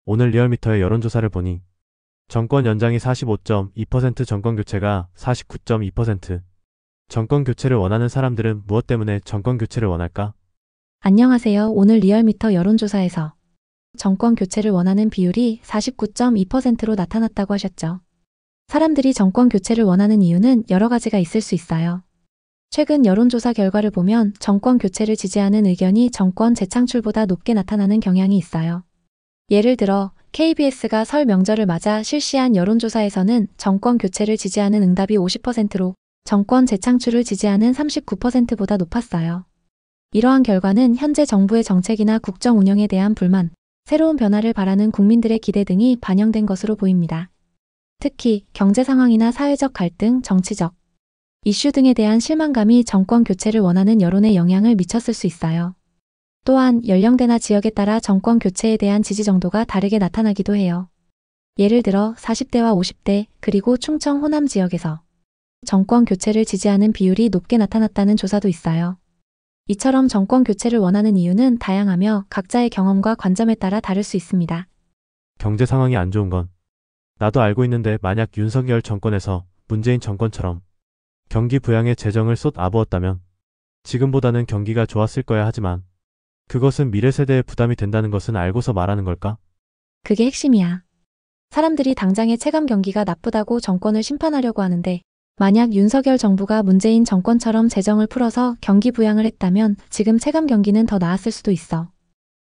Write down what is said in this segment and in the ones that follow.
오늘 리얼미터의 여론조사를 보니 정권 연장이 45.2%, 정권 교체가 49.2%. 정권 교체를 원하는 사람들은 무엇 때문에 정권 교체를 원할까? 안녕하세요. 오늘 리얼미터 여론조사에서 정권 교체를 원하는 비율이 49.2%로 나타났다고 하셨죠. 사람들이 정권 교체를 원하는 이유는 여러 가지가 있을 수 있어요. 최근 여론조사 결과를 보면 정권 교체를 지지하는 의견이 정권 재창출보다 높게 나타나는 경향이 있어요. 예를 들어 KBS가 설 명절을 맞아 실시한 여론조사에서는 정권 교체를 지지하는 응답이 50%로 정권 재창출을 지지하는 39%보다 높았어요. 이러한 결과는 현재 정부의 정책이나 국정 운영에 대한 불만, 새로운 변화를 바라는 국민들의 기대 등이 반영된 것으로 보입니다. 특히 경제 상황이나 사회적 갈등, 정치적 이슈 등에 대한 실망감이 정권 교체를 원하는 여론에 영향을 미쳤을 수 있어요. 또한 연령대나 지역에 따라 정권 교체에 대한 지지 정도가 다르게 나타나기도 해요. 예를 들어 40대와 50대 그리고 충청 호남 지역에서 정권 교체를 지지하는 비율이 높게 나타났다는 조사도 있어요. 이처럼 정권 교체를 원하는 이유는 다양하며 각자의 경험과 관점에 따라 다를 수 있습니다. 경제 상황이 안 좋은 건 나도 알고 있는데, 만약 윤석열 정권에서 문재인 정권처럼 경기 부양에 재정을 쏟아부었다면 지금보다는 경기가 좋았을 거야. 하지만 그것은 미래 세대에 부담이 된다는 것은 알고서 말하는 걸까? 그게 핵심이야. 사람들이 당장의 체감 경기가 나쁘다고 정권을 심판하려고 하는데, 만약 윤석열 정부가 문재인 정권처럼 재정을 풀어서 경기 부양을 했다면 지금 체감 경기는 더 나았을 수도 있어.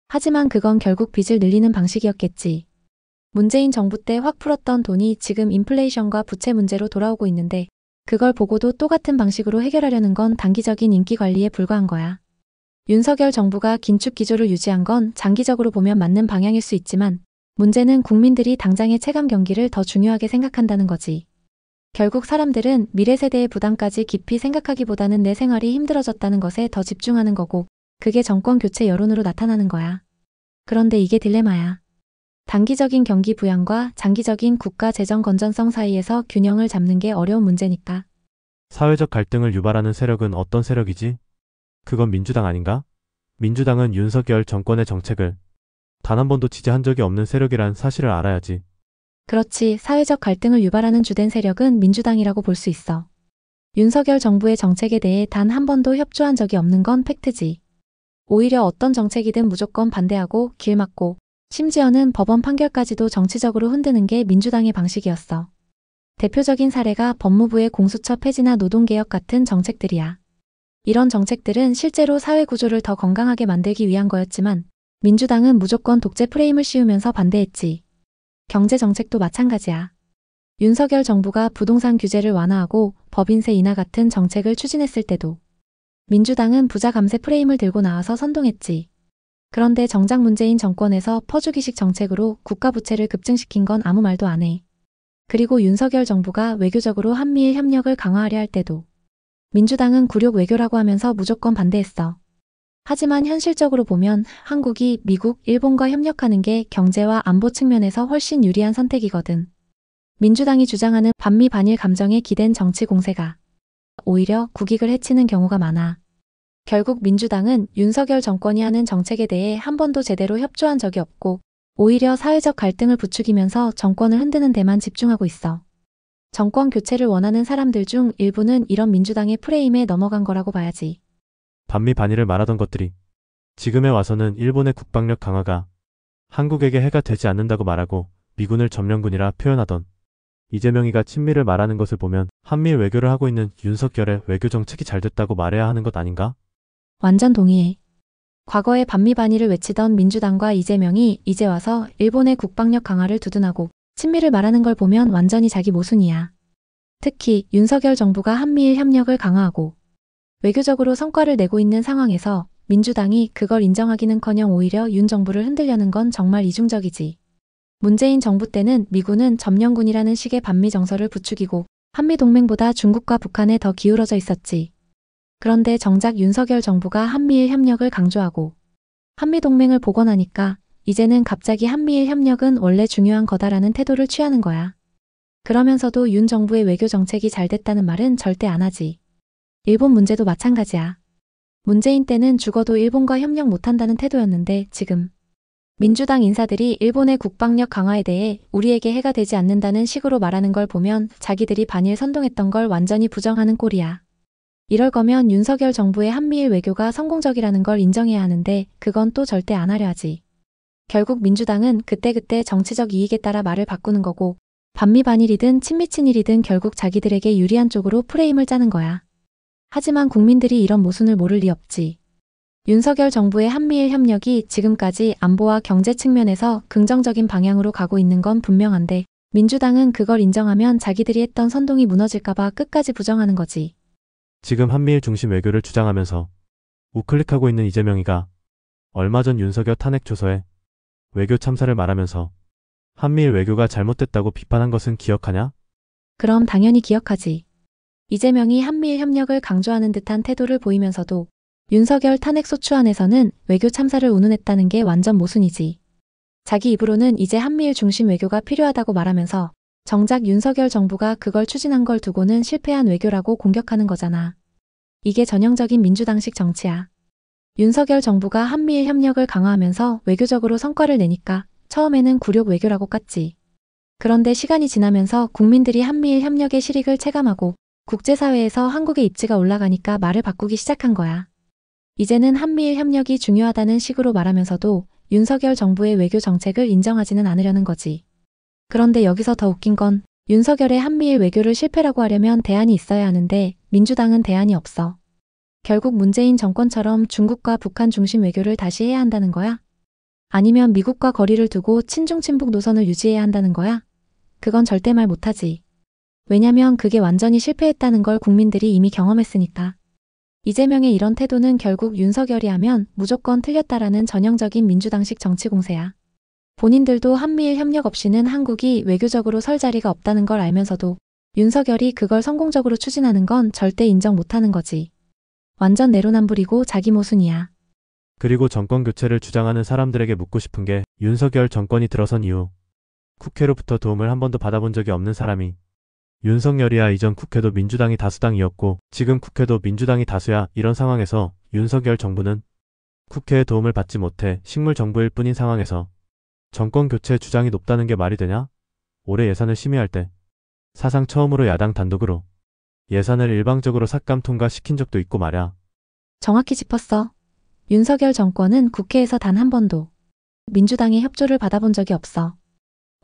하지만 그건 결국 빚을 늘리는 방식이었겠지. 문재인 정부 때 확 풀었던 돈이 지금 인플레이션과 부채 문제로 돌아오고 있는데, 그걸 보고도 똑같은 방식으로 해결하려는 건 단기적인 인기 관리에 불과한 거야. 윤석열 정부가 긴축 기조를 유지한 건 장기적으로 보면 맞는 방향일 수 있지만, 문제는 국민들이 당장의 체감 경기를 더 중요하게 생각한다는 거지. 결국 사람들은 미래 세대의 부담까지 깊이 생각하기보다는 내 생활이 힘들어졌다는 것에 더 집중하는 거고, 그게 정권 교체 여론으로 나타나는 거야. 그런데 이게 딜레마야. 단기적인 경기 부양과 장기적인 국가 재정 건전성 사이에서 균형을 잡는 게 어려운 문제니까. 사회적 갈등을 유발하는 세력은 어떤 세력이지? 그건 민주당 아닌가? 민주당은 윤석열 정권의 정책을 단 한 번도 지지한 적이 없는 세력이란 사실을 알아야지. 그렇지, 사회적 갈등을 유발하는 주된 세력은 민주당이라고 볼 수 있어. 윤석열 정부의 정책에 대해 단 한 번도 협조한 적이 없는 건 팩트지. 오히려 어떤 정책이든 무조건 반대하고 길 막고, 심지어는 법원 판결까지도 정치적으로 흔드는 게 민주당의 방식이었어. 대표적인 사례가 법무부의 공수처 폐지나 노동개혁 같은 정책들이야. 이런 정책들은 실제로 사회 구조를 더 건강하게 만들기 위한 거였지만, 민주당은 무조건 독재 프레임을 씌우면서 반대했지. 경제 정책도 마찬가지야. 윤석열 정부가 부동산 규제를 완화하고 법인세 인하 같은 정책을 추진했을 때도 민주당은 부자 감세 프레임을 들고 나와서 선동했지. 그런데 정작 문재인 정권에서 퍼주기식 정책으로 국가 부채를 급증시킨 건 아무 말도 안 해. 그리고 윤석열 정부가 외교적으로 한미일 협력을 강화하려 할 때도 민주당은 굴욕 외교라고 하면서 무조건 반대했어. 하지만 현실적으로 보면 한국이 미국, 일본과 협력하는 게 경제와 안보 측면에서 훨씬 유리한 선택이거든. 민주당이 주장하는 반미 반일 감정에 기댄 정치 공세가 오히려 국익을 해치는 경우가 많아. 결국 민주당은 윤석열 정권이 하는 정책에 대해 한 번도 제대로 협조한 적이 없고, 오히려 사회적 갈등을 부추기면서 정권을 흔드는 데만 집중하고 있어. 정권 교체를 원하는 사람들 중 일부는 이런 민주당의 프레임에 넘어간 거라고 봐야지. 반미 반일을 말하던 것들이 지금에 와서는 일본의 국방력 강화가 한국에게 해가 되지 않는다고 말하고 미군을 점령군이라 표현하던 이재명이가 친미를 말하는 것을 보면 한미일 외교를 하고 있는 윤석열의 외교 정책이 잘 됐다고 말해야 하는 것 아닌가? 완전 동의해. 과거에 반미 반일을 외치던 민주당과 이재명이 이제 와서 일본의 국방력 강화를 두둔하고 친미를 말하는 걸 보면 완전히 자기 모순이야. 특히 윤석열 정부가 한미일 협력을 강화하고 외교적으로 성과를 내고 있는 상황에서 민주당이 그걸 인정하기는커녕 오히려 윤 정부를 흔들려는 건 정말 이중적이지. 문재인 정부 때는 미군은 점령군이라는 식의 반미 정서를 부추기고 한미 동맹보다 중국과 북한에 더 기울어져 있었지. 그런데 정작 윤석열 정부가 한미일 협력을 강조하고 한미 동맹을 복원하니까 이제는 갑자기 한미일 협력은 원래 중요한 거다라는 태도를 취하는 거야. 그러면서도 윤 정부의 외교 정책이 잘 됐다는 말은 절대 안 하지. 일본 문제도 마찬가지야. 문재인 때는 죽어도 일본과 협력 못한다는 태도였는데 지금 민주당 인사들이 일본의 국방력 강화에 대해 우리에게 해가 되지 않는다는 식으로 말하는 걸 보면 자기들이 반일 선동했던 걸 완전히 부정하는 꼴이야. 이럴 거면 윤석열 정부의 한미일 외교가 성공적이라는 걸 인정해야 하는데 그건 또 절대 안 하려 하지. 결국 민주당은 그때그때 정치적 이익에 따라 말을 바꾸는 거고 반미 반일이든 친미 친일이든 결국 자기들에게 유리한 쪽으로 프레임을 짜는 거야. 하지만 국민들이 이런 모순을 모를 리 없지. 윤석열 정부의 한미일 협력이 지금까지 안보와 경제 측면에서 긍정적인 방향으로 가고 있는 건 분명한데 민주당은 그걸 인정하면 자기들이 했던 선동이 무너질까봐 끝까지 부정하는 거지. 지금 한미일 중심 외교를 주장하면서 우클릭하고 있는 이재명이가 얼마 전 윤석열 탄핵 초서에 외교 참사를 말하면서 한미일 외교가 잘못됐다고 비판한 것은 기억하냐? 그럼 당연히 기억하지. 이재명이 한미일 협력을 강조하는 듯한 태도를 보이면서도 윤석열 탄핵 소추안에서는 외교 참사를 운운했다는 게 완전 모순이지. 자기 입으로는 이제 한미일 중심 외교가 필요하다고 말하면서 정작 윤석열 정부가 그걸 추진한 걸 두고는 실패한 외교라고 공격하는 거잖아. 이게 전형적인 민주당식 정치야. 윤석열 정부가 한미일 협력을 강화하면서 외교적으로 성과를 내니까 처음에는 굴욕 외교라고 깠지. 그런데 시간이 지나면서 국민들이 한미일 협력의 실익을 체감하고 국제사회에서 한국의 입지가 올라가니까 말을 바꾸기 시작한 거야. 이제는 한미일 협력이 중요하다는 식으로 말하면서도 윤석열 정부의 외교 정책을 인정하지는 않으려는 거지. 그런데 여기서 더 웃긴 건 윤석열의 한미일 외교를 실패라고 하려면 대안이 있어야 하는데 민주당은 대안이 없어. 결국 문재인 정권처럼 중국과 북한 중심 외교를 다시 해야 한다는 거야? 아니면 미국과 거리를 두고 친중 친북 노선을 유지해야 한다는 거야? 그건 절대 말 못하지. 왜냐면 그게 완전히 실패했다는 걸 국민들이 이미 경험했으니까. 이재명의 이런 태도는 결국 윤석열이 하면 무조건 틀렸다라는 전형적인 민주당식 정치 공세야. 본인들도 한미일 협력 없이는 한국이 외교적으로 설 자리가 없다는 걸 알면서도 윤석열이 그걸 성공적으로 추진하는 건 절대 인정 못하는 거지. 완전 내로남불이고 자기 모순이야. 그리고 정권 교체를 주장하는 사람들에게 묻고 싶은 게 윤석열 정권이 들어선 이후 국회로부터 도움을 한 번도 받아본 적이 없는 사람이 윤석열이야 이전 국회도 민주당이 다수당이었고 지금 국회도 민주당이 다수야. 이런 상황에서 윤석열 정부는 국회의 도움을 받지 못해 식물 정부일 뿐인 상황에서 정권 교체 주장이 높다는 게 말이 되냐? 올해 예산을 심의할 때 사상 처음으로 야당 단독으로 예산을 일방적으로 삭감 통과시킨 적도 있고 말야. 정확히 짚었어. 윤석열 정권은 국회에서 단 한 번도 민주당의 협조를 받아본 적이 없어.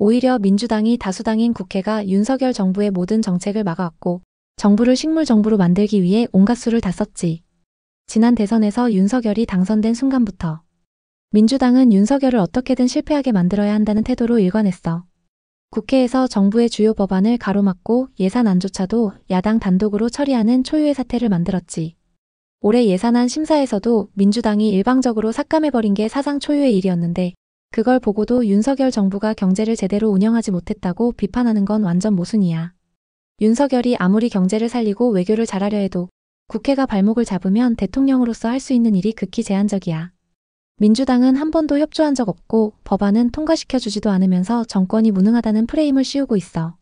오히려 민주당이 다수당인 국회가 윤석열 정부의 모든 정책을 막아왔고 정부를 식물 정부로 만들기 위해 온갖 수를 다 썼지. 지난 대선에서 윤석열이 당선된 순간부터 민주당은 윤석열을 어떻게든 실패하게 만들어야 한다는 태도로 일관했어. 국회에서 정부의 주요 법안을 가로막고 예산안조차도 야당 단독으로 처리하는 초유의 사태를 만들었지. 올해 예산안 심사에서도 민주당이 일방적으로 삭감해버린 게 사상 초유의 일이었는데 그걸 보고도 윤석열 정부가 경제를 제대로 운영하지 못했다고 비판하는 건 완전 모순이야. 윤석열이 아무리 경제를 살리고 외교를 잘하려 해도 국회가 발목을 잡으면 대통령으로서 할 수 있는 일이 극히 제한적이야. 민주당은 한 번도 협조한 적 없고 법안은 통과시켜주지도 않으면서 정권이 무능하다는 프레임을 씌우고 있어.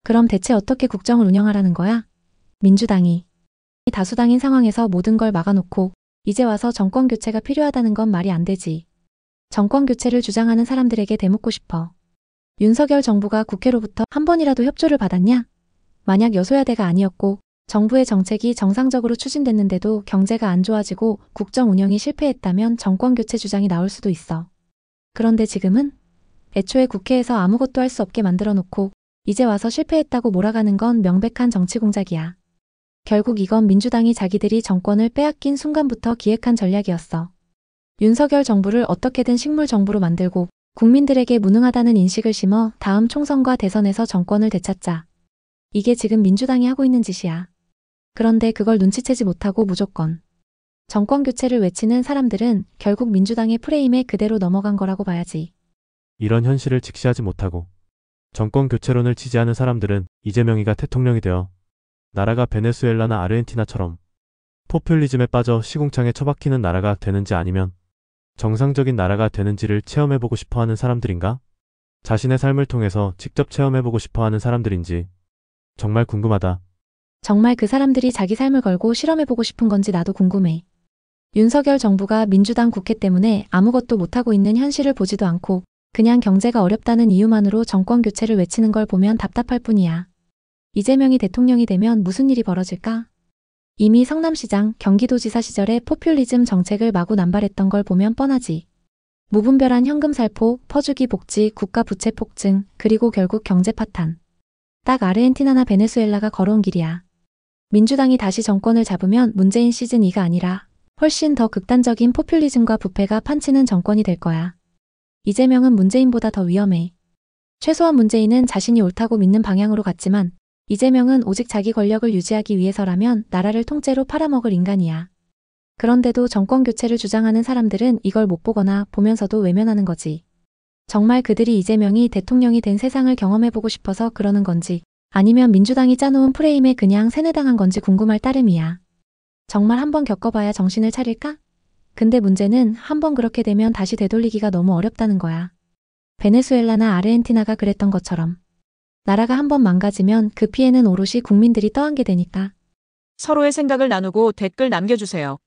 그럼 대체 어떻게 국정을 운영하라는 거야? 민주당이 다수당인 상황에서 모든 걸 막아놓고 이제 와서 정권 교체가 필요하다는 건 말이 안 되지. 정권 교체를 주장하는 사람들에게 대묻고 싶어. 윤석열 정부가 국회로부터 한 번이라도 협조를 받았냐? 만약 여소야대가 아니었고 정부의 정책이 정상적으로 추진됐는데도 경제가 안 좋아지고 국정 운영이 실패했다면 정권 교체 주장이 나올 수도 있어. 그런데 지금은 애초에 국회에서 아무것도 할 수 없게 만들어 놓고 이제 와서 실패했다고 몰아가는 건 명백한 정치 공작이야. 결국 이건 민주당이 자기들이 정권을 빼앗긴 순간부터 기획한 전략이었어. 윤석열 정부를 어떻게든 식물 정부로 만들고 국민들에게 무능하다는 인식을 심어 다음 총선과 대선에서 정권을 되찾자. 이게 지금 민주당이 하고 있는 짓이야. 그런데 그걸 눈치채지 못하고 무조건 정권 교체를 외치는 사람들은 결국 민주당의 프레임에 그대로 넘어간 거라고 봐야지. 이런 현실을 직시하지 못하고 정권 교체론을 지지하는 사람들은 이재명이가 대통령이 되어 나라가 베네수엘라나 아르헨티나처럼 포퓰리즘에 빠져 시궁창에 처박히는 나라가 되는지 아니면 정상적인 나라가 되는지를 체험해보고 싶어하는 사람들인가? 자신의 삶을 통해서 직접 체험해보고 싶어하는 사람들인지 정말 궁금하다. 정말 그 사람들이 자기 삶을 걸고 실험해보고 싶은 건지 나도 궁금해. 윤석열 정부가 민주당 국회 때문에 아무것도 못하고 있는 현실을 보지도 않고 그냥 경제가 어렵다는 이유만으로 정권 교체를 외치는 걸 보면 답답할 뿐이야. 이재명이 대통령이 되면 무슨 일이 벌어질까? 이미 성남시장, 경기도지사 시절에 포퓰리즘 정책을 마구 남발했던 걸 보면 뻔하지. 무분별한 현금 살포, 퍼주기 복지, 국가 부채 폭증, 그리고 결국 경제 파탄. 딱 아르헨티나나 베네수엘라가 걸어온 길이야. 민주당이 다시 정권을 잡으면 문재인 시즌 2가 아니라 훨씬 더 극단적인 포퓰리즘과 부패가 판치는 정권이 될 거야. 이재명은 문재인보다 더 위험해. 최소한 문재인은 자신이 옳다고 믿는 방향으로 갔지만 이재명은 오직 자기 권력을 유지하기 위해서라면 나라를 통째로 팔아먹을 인간이야. 그런데도 정권 교체를 주장하는 사람들은 이걸 못 보거나 보면서도 외면하는 거지. 정말 그들이 이재명이 대통령이 된 세상을 경험해보고 싶어서 그러는 건지 아니면 민주당이 짜놓은 프레임에 그냥 세뇌당한 건지 궁금할 따름이야. 정말 한번 겪어봐야 정신을 차릴까? 근데 문제는 한번 그렇게 되면 다시 되돌리기가 너무 어렵다는 거야. 베네수엘라나 아르헨티나가 그랬던 것처럼. 나라가 한번 망가지면 그 피해는 오롯이 국민들이 떠안게 되니까. 서로의 생각을 나누고 댓글 남겨주세요.